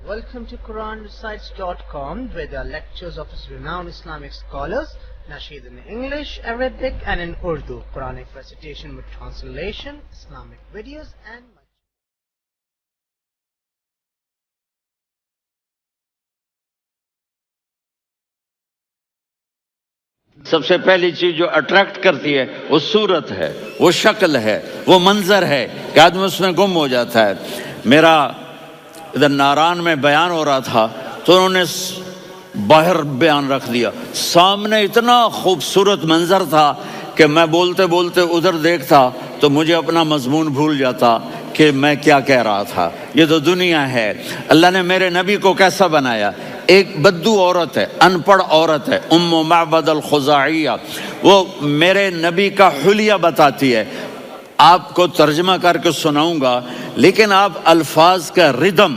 Welcome to QuranRecites.com, where there are lectures of renowned Islamic scholars, nasheed in English, Arabic and in Urdu, Quranic recitation with translation, Islamic videos and much. सबसे पहली चीज जो attract करती है वो सूरत है, वो शक्ल है, वो मंजर है कि आदमी उसमें गुम हो जाता है। मेरा इधर नारायण में बयान हो रहा था तो उन्होंने बाहर बयान रख दिया, सामने इतना खूबसूरत मंजर था कि मैं बोलते बोलते उधर देखता तो मुझे अपना मजमून भूल जाता कि मैं क्या कह रहा था। ये तो दुनिया है। अल्लाह ने मेरे नबी को कैसा बनाया, एक बद्दू औरत है, अनपढ़ औरत है, उम्मु मअबद अल-खुज़ाइया, वो मेरे नबी का हुलिया बताती है। आपको तर्जमा करके सुनाऊंगा, लेकिन आप अल्फाज का रिदम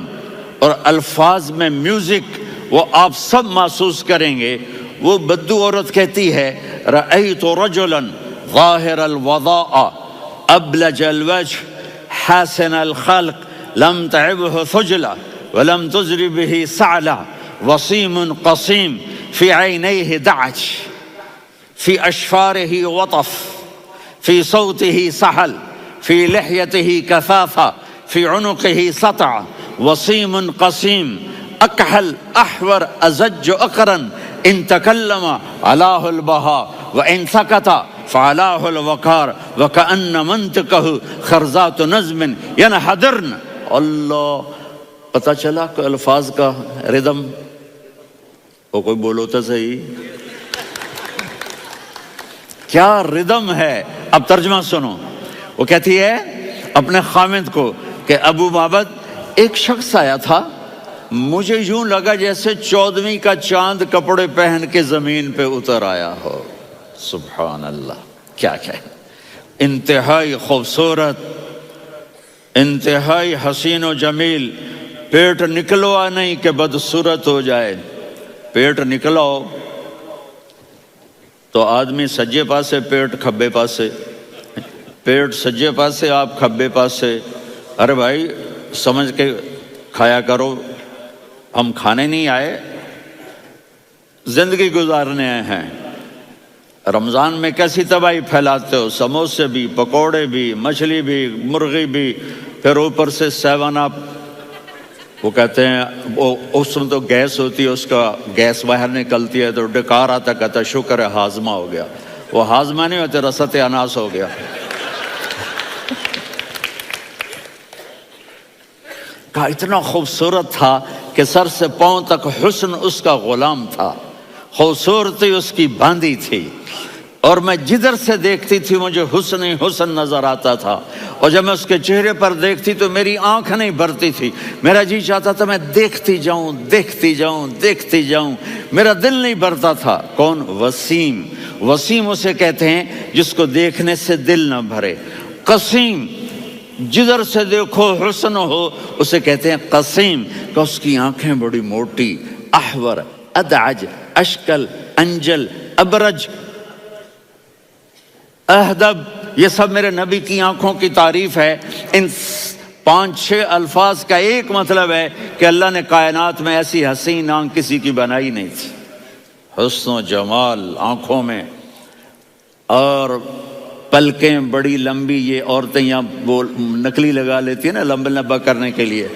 और अल्फाज में म्यूजिक वो आप सब महसूस करेंगे। वो बद्दू औरत कहती है, रअयतु रजुलन ज़ाहिर अल-वज़ाअ अबलज अल-वजह हासिन अल-खल्क़ लम तअबहु खुजला वलम तुज़रि बिही सअला वसीमुन क़सीम फ़ी ऐनैहि दअज फ़ी अशफ़ारिही वतफ़ फ़ी सौतिही सहल फ़ी लिह्यतिही कसाफ़ा फ़ी उनुक़िही सतअ वसीमुन क़सीम अकहल अहवर अज़ज्ज अक़रन इन तकल्लम अलाहुल बहा व इन सकता फ़अलाहुल वक़ार व कअन्न मंतक़हु ख़रज़ातु नज़्मिन यनहदरन। अल्लाह, पता चला कि अल्फाज का रिदम। वो कोई बोलो तो सही, क्या रिदम है। अब तर्जमा सुनो। वो कहती है अपने खामिद को कि अबू माबद, एक शख्स आया था, मुझे यूं लगा जैसे 14वीं का चांद कपड़े पहन के जमीन पे उतर आया हो। सुभान अल्लाह, क्या कहे। इंतहाई खूबसूरत, इंतहाई हसीन व जमील। पेट निकलवा नहीं कि बदसूरत हो जाए। पेट निकलो तो आदमी सज्जे पासे, पेट खब्बे पासे, पेट सज्जे पासे, आप खब्बे पासे। अरे भाई समझ के खाया करो, हम खाने नहीं आए, जिंदगी गुजारने आए हैं। रमज़ान में कैसी तबाही फैलाते हो, समोसे भी, पकोड़े भी, मछली भी, मुर्गी भी, फिर ऊपर से 7 अप। वो कहते हैं वो उसमें तो गैस होती है, उसका गैस बाहर निकलती है तो डकार आता, कहता शुक्र है हाजमा हो गया। वो हाजमा नहीं होता, रसत अनास हो गया। कहा इतना खूबसूरत था कि सर से पांव तक हुस्न उसका गुलाम था, खूबसूरती उसकी बांधी थी, और मैं जिधर से देखती थी मुझे हुस्न ही हुस्न नजर आता था। और जब मैं उसके चेहरे पर देखती तो मेरी आंख नहीं भरती थी, मेरा जी चाहता था मैं देखती जाऊं, देखती जाऊं, देखती जाऊं, मेरा दिल नहीं भरता था। कौन? वसीम। वसीम उसे कहते हैं जिसको देखने से दिल न भरे। कसीम, जिधर से देखो हुस्न हो, उसे कहते हैं कसीम। कि उसकी आंखें बड़ी मोटी, अहवर, अदअज, अशकल, अंजल, अबरज, अहदब, ये सब मेरे नबी की आंखों की तारीफ है। इन 5-6 अल्फाज का एक मतलब है कि अल्लाह ने कायनात में ऐसी हसीन आंख किसी की बनाई नहीं थी। हुस्न जमाल आंखों में, और पलकें बड़ी लंबी। ये औरतें यहाँ बोल नकली लगा लेती है ना लंबा लंबा करने के लिए,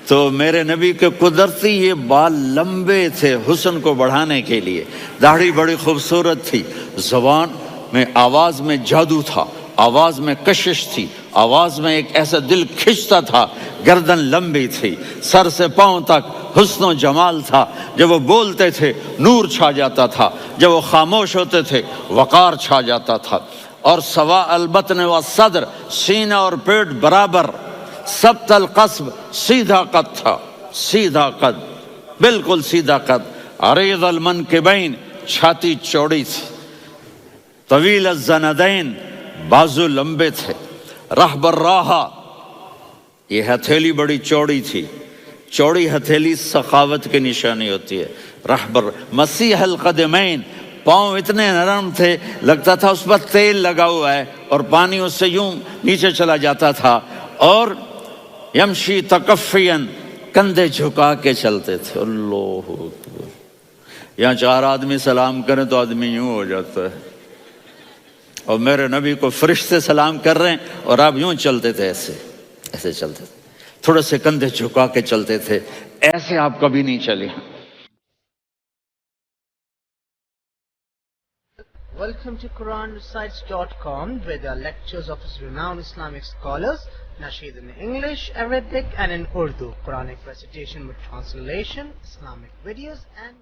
तो मेरे नबी के कुदरती ये बाल लंबे थे हुस्न को बढ़ाने के लिए। दाढ़ी बड़ी खूबसूरत थी, ज़बान में, आवाज़ में जादू था, आवाज़ में कशिश थी, आवाज़ में एक ऐसा दिल खिंचता था। गर्दन लंबी थी, सर से पांव तक हुस्न व जमाल था। जब वो बोलते थे नूर छा जाता था, जब वो खामोश होते थे वक़ार छा जाता था। और सवा अलबतन व सदर, सीना और पेट बराबर, सबतल कस्ब, सीधा कद था, सीधा कद, बिल्कुल सीधा कद। अरीज़ अल मनकिबैन, छाती चौड़ी थी। तवील अज़्ज़नदैन, बाजू लंबे थे। रहबर राहा, ये हथेली बड़ी चौड़ी थी। चौड़ी हथेली सखावत की निशानी होती है। रहबर मसीह अल क़दमैन, पाँव इतने नरम थे लगता था उस पर तेल लगा हुआ है और पानी उससे यूं नीचे चला जाता था। और यमशी तकफ़ियन, کندھے جھکا کے چلتے تھے. اللہ اکبر. یہاں 4 آدمی سلام کریں تو آدمی یوں ہو جاتا ہے, اور میرے نبی کو فرشتے سلام کر رہے ہیں اور آپ یوں چلتے تھے, ایسے چلتے تھے, تھوڑے سے کندھے جھکا کے چلتے تھے. ایسے آپ کبھی نہیں چلے. Welcome to QuranRecites.com, where there are lectures of renowned Islamic scholars, nasheed in English, Arabic and in Urdu, Quranic recitation with translation, Islamic videos and